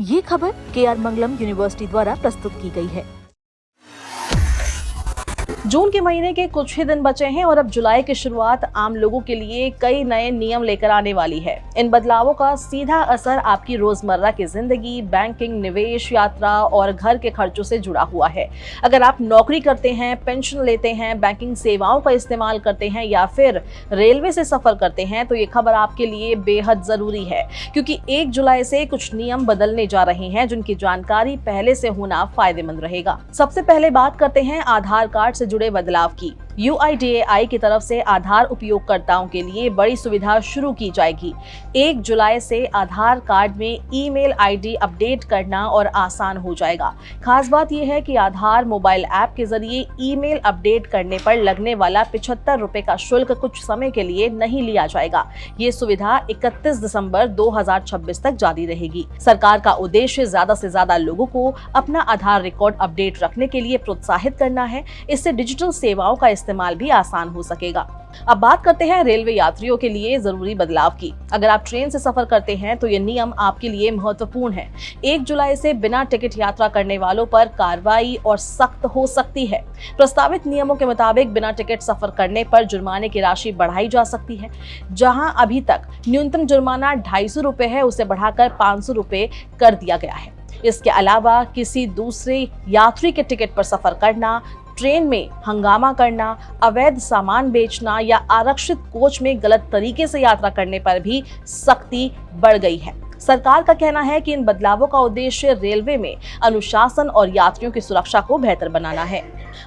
ये खबर KR मंगलम university द्वारा प्रस्तुत की गई है। जून के महीने के कुछ ही दिन बचे हैं और अब जुलाई की शुरुआत आम लोगों के लिए कई नए नियम लेकर आने वाली है। इन बदलावों का सीधा असर आपकी रोजमर्रा की जिंदगी, बैंकिंग, निवेश, यात्रा और घर के खर्चों से जुड़ा हुआ है। अगर आप नौकरी करते हैं, पेंशन लेते हैं, बैंकिंग सेवाओं का इस्तेमाल करते हैं या फिर रेलवे से सफर करते हैं तो ये खबर आपके लिए बेहद जरूरी है, क्योंकि 1 जुलाई से कुछ नियम बदलने जा रहे हैं जिनकी जानकारी पहले से होना फायदेमंद रहेगा। सबसे पहले बात करते हैं आधार कार्ड से जुड़े बदलाव की। UIDAI की तरफ से आधार उपयोगकर्ताओं के लिए बड़ी सुविधा शुरू की जाएगी। 1 जुलाई से आधार कार्ड में ईमेल ID अपडेट करना और आसान हो जाएगा। खास बात यह है कि आधार मोबाइल ऐप के जरिए ईमेल अपडेट करने पर लगने वाला 75 रुपए का शुल्क कुछ समय के लिए नहीं लिया जाएगा। ये सुविधा 31 दिसंबर 2026 तक जारी रहेगी। सरकार का उद्देश्य ज्यादा से ज्यादा लोगों को अपना आधार रिकॉर्ड अपडेट रखने के लिए प्रोत्साहित करना है। इससे डिजिटल सेवाओं का इस्तेमाल भी आसान हो सकेगा। अब बात करते हैं रेलवे यात्रियों के लिए जरूरी बदलाव की। अगर आप ट्रेन से सफर करते हैं तो ये नियम आपके लिए महत्वपूर्ण है। 1 जुलाई से बिना टिकट यात्रा करने वालों पर कार्रवाई और सख्त हो सकती है। प्रस्तावित नियमों के मुताबिक बिना टिकट सफर करने पर जुर्माने की राशि बढ़ाई जा सकती है। जहां अभी तक न्यूनतम जुर्माना 250 रुपए है, उसे बढ़ाकर 500 रुपए कर दिया गया है। इसके अलावा किसी दूसरे यात्री के टिकट पर सफर करना, ट्रेन में हंगामा करना, अवैध सामान बेचना या आरक्षित कोच में गलत तरीके से यात्रा करने पर भी सख्ती बढ़ गई है। सरकार का कहना है कि इन बदलावों का उद्देश्य रेलवे में अनुशासन और यात्रियों की सुरक्षा को बेहतर बनाना है।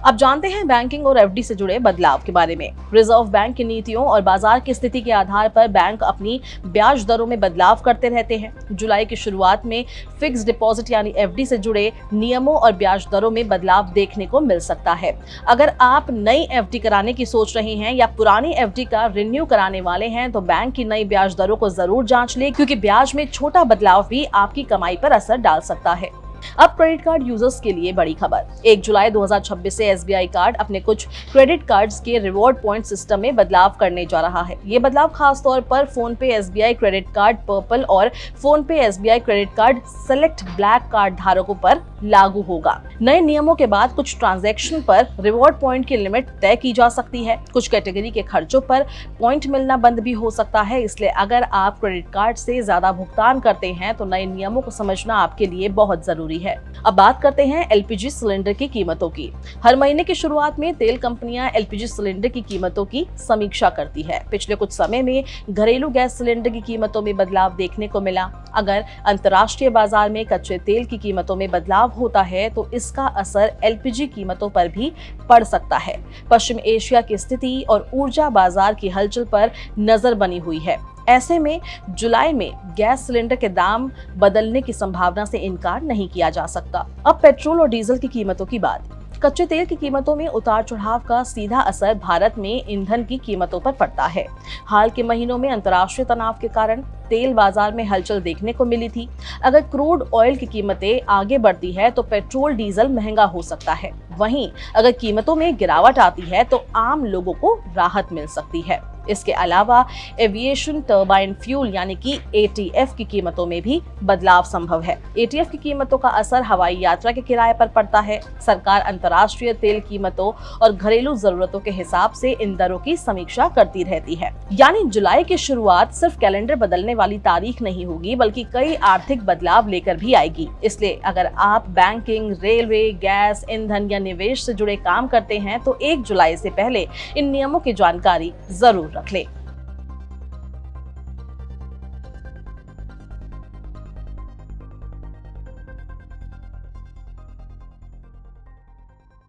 अब जानते हैं बैंकिंग और FD से जुड़े बदलाव के बारे में। रिजर्व बैंक की नीतियों और बाजार की स्थिति के आधार पर बैंक अपनी ब्याज दरों में बदलाव करते रहते हैं। जुलाई की शुरुआत में फिक्स डिपॉजिट यानी FD से जुड़े नियमों और ब्याज दरों में बदलाव देखने को मिल सकता है। अगर आप नई FD कराने की सोच रहे हैं या पुरानी FD का रिन्यू कराने वाले हैं तो बैंक की नई ब्याज दरों को जरूर जांच लें, क्योंकि ब्याज में छोटा बदलाव भी आपकी कमाई पर असर डाल सकता है। अब क्रेडिट कार्ड यूजर्स के लिए बड़ी खबर। 1 जुलाई 2026 से SBI कार्ड अपने कुछ क्रेडिट कार्ड्स के रिवॉर्ड पॉइंट सिस्टम में बदलाव करने जा रहा है। ये बदलाव खास तौर पर फोन पे SBI क्रेडिट कार्ड पर्पल और फोन पे SBI credit card select black card धारकों पर लागू होगा। नए नियमों के बाद कुछ ट्रांजैक्शन पर रिवॉर्ड पॉइंट की लिमिट तय की जा सकती है। कुछ कैटेगरी के खर्चों पर पॉइंट मिलना बंद भी हो सकता है। इसलिए अगर आप क्रेडिट कार्ड से ज्यादा भुगतान करते हैं तो नए नियमों को समझना आपके लिए बहुत जरूरी है। अब बात करते हैं LPG सिलेंडर की कीमतों की। हर महीने की शुरुआत में तेल कंपनियां LPG सिलेंडर की कीमतों की समीक्षा करती है। पिछले कुछ समय में घरेलू गैस सिलेंडर की कीमतों में बदलाव देखने को मिला। अगर अंतर्राष्ट्रीय बाजार में कच्चे तेल की कीमतों में बदलाव होता है तो इसका असर LPG कीमतों पर भी पड़ सकता है। पश्चिम एशिया की स्थिति और ऊर्जा बाजार की हलचल पर नजर बनी हुई है। ऐसे में जुलाई में गैस सिलेंडर के दाम बदलने की संभावना से इनकार नहीं किया जा सकता। अब पेट्रोल और डीजल की कीमतों की बात। कच्चे तेल की कीमतों में उतार चढ़ाव का सीधा असर भारत में ईंधन की कीमतों पर पड़ता है। हाल के महीनों में अंतर्राष्ट्रीय तनाव के कारण तेल बाजार में हलचल देखने को मिली थी। अगर क्रूड ऑयल की कीमतें आगे बढ़ती है तो पेट्रोल डीजल महंगा हो सकता है। वहीं अगर कीमतों में गिरावट आती है तो आम लोगों को राहत मिल सकती है। इसके अलावा एविएशन टर्बाइन फ्यूल यानी कि ATF की कीमतों में भी बदलाव संभव है। ATF की कीमतों का असर हवाई यात्रा के किराए पर पड़ता है। सरकार अंतर्राष्ट्रीय तेल कीमतों और घरेलू जरूरतों के हिसाब से इन दरों की समीक्षा करती रहती है। यानी जुलाई की शुरुआत सिर्फ कैलेंडर बदलने वाली तारीख नहीं होगी, बल्कि कई आर्थिक बदलाव लेकर भी आएगी। इसलिए अगर आप बैंकिंग, रेलवे, गैस, ईंधन या निवेश से जुड़े काम करते हैं तो 1 जुलाई से पहले इन नियमों की जानकारी जरूर रख लें।